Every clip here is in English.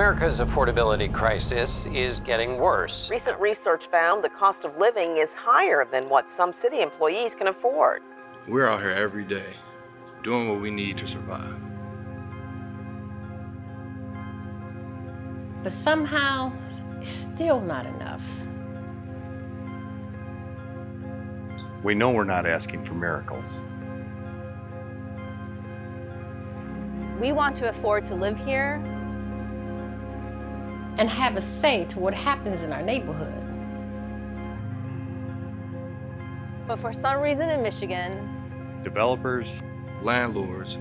America's affordability crisis is getting worse. Recent research found the cost of living is higher than what some city employees can afford. We're out here every day, doing what we need to survive. But somehow, it's still not enough. We know we're not asking for miracles. We want to afford to live here And have a say to what happens in our neighborhood. but for some reason in Michigan, Developers Landlords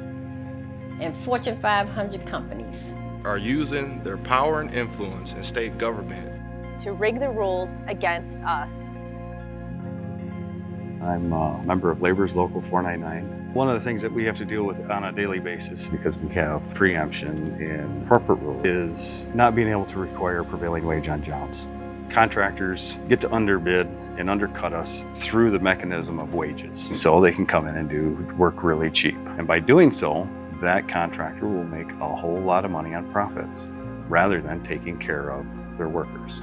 And Fortune 500 companies. are using their power and influence in state government to rig the rules against us. I'm a member of Labor's Local 499. One of the things that we have to deal with on a daily basis, because we have preemption in corporate rule, is not being able to require prevailing wage on jobs. Contractors get to underbid and undercut us through the mechanism of wages, so they can come in and do work really cheap. And by doing so, that contractor will make a whole lot of money on profits, rather than taking care of their workers.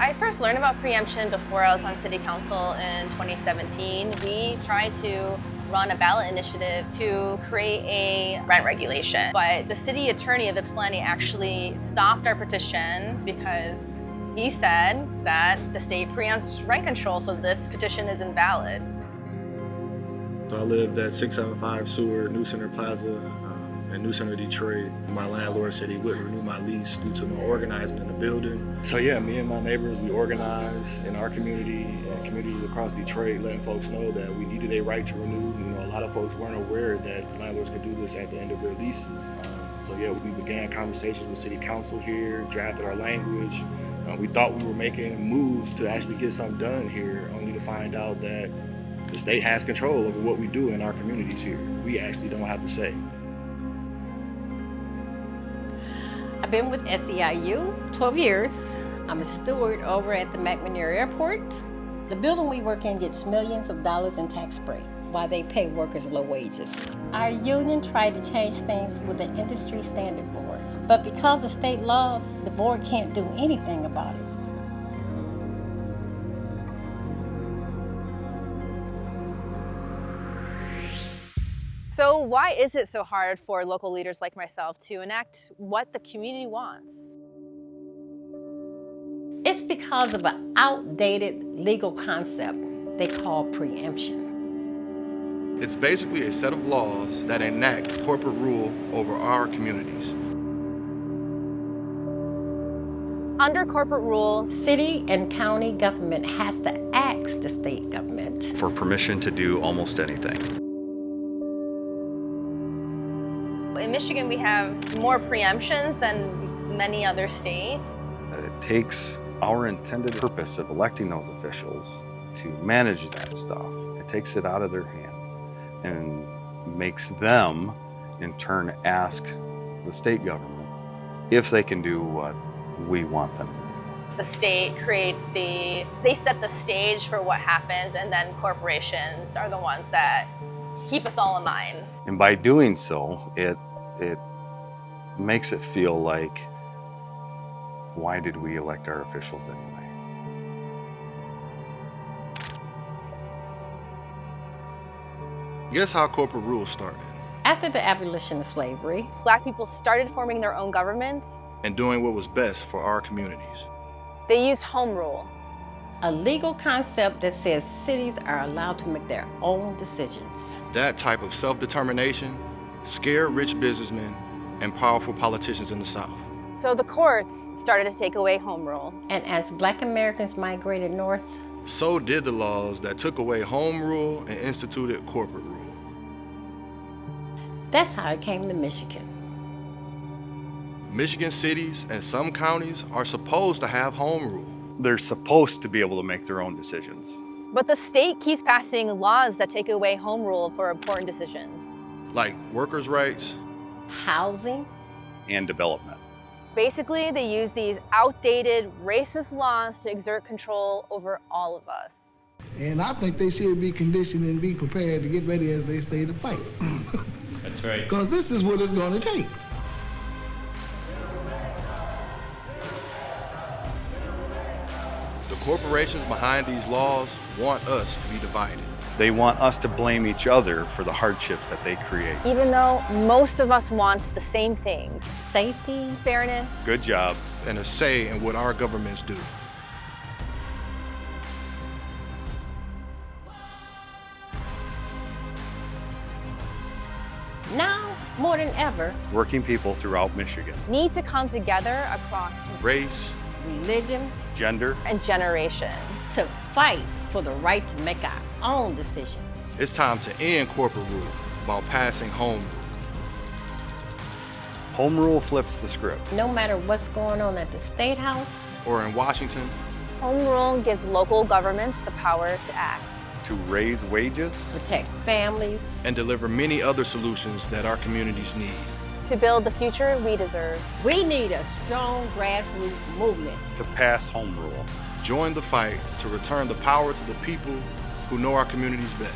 I first learned about preemption before I was on city council in 2017. We tried to run a ballot initiative to create a rent regulation, but the city attorney of Ypsilanti actually stopped our petition because he said that the state preempts rent control, so this petition is invalid. So I lived at 675 Seward, New Center Plaza, in New Center, Detroit. My landlord said he wouldn't renew my lease due to my organizing in the building. So yeah, me and my neighbors, we organized in our community and communities across Detroit, letting folks know that we needed a right to renew. You know, a lot of folks weren't aware that landlords could do this at the end of their leases. So yeah, we began conversations with city council here, drafted our language. We thought we were making moves to actually get something done here, only to find out that the state has control over what we do in our communities here. We actually don't have to say. I've been with SEIU 12 years. I'm a steward over at the McNair Airport. The building we work in gets millions of dollars in tax breaks while they pay workers low wages. Our union tried to change things with the industry standard board, but because of state laws, the board can't do anything about it. So why is it so hard for local leaders like myself to enact what the community wants? It's because of an outdated legal concept they call preemption. It's basically a set of laws that enact corporate rule over our communities. Under corporate rule, City and county government has to ask the state government For permission to do almost anything. in Michigan we have more preemptions than many other states. It takes our intended purpose of electing those officials to manage that stuff. It takes it out of their hands and makes them, in turn, ask the state government if they can do what we want them to do. The state creates they set the stage for what happens, and then corporations are the ones that keep us all in line. And by doing so, it makes it feel like, why did we elect our officials anyway? Guess how corporate rule started? after the abolition of slavery. Black people started forming their own governments. And doing what was best for our communities. They used home rule. A legal concept that says cities are allowed to make their own decisions. That type of self-determination scared rich businessmen and powerful politicians in the South. So the courts started to take away home rule. And as Black Americans migrated north, So did the laws that took away home rule and instituted corporate rule. that's how it came to Michigan. Michigan cities and some counties are supposed to have home rule. They're supposed to be able to make their own decisions. But the state keeps passing laws that take away home rule for important decisions. Like workers' rights, Housing, And development. Basically, they use these outdated, racist laws to exert control over all of us. And I think they should be conditioned and be prepared to get ready, as they say, to fight. That's right. Because this is what it's going to take. corporations behind these laws want us to be divided. They want us to blame each other for the hardships that they create. Even though most of us want the same things: Safety, fairness, Good jobs. And a say in what our governments do. now more than ever, Working people throughout Michigan. need to come together across Race, religion, Gender. and generation. to fight for the right to make our own decisions. it's time to end corporate rule about passing home. Home rule flips the script. No matter what's going on at the State House, Or in Washington, Home rule gives local governments the power to act. To raise wages. protect families, and deliver many other solutions that our communities need. To build the future we deserve. we need a strong grassroots movement. To pass home rule. Join the fight to return the power to the people who know our communities best.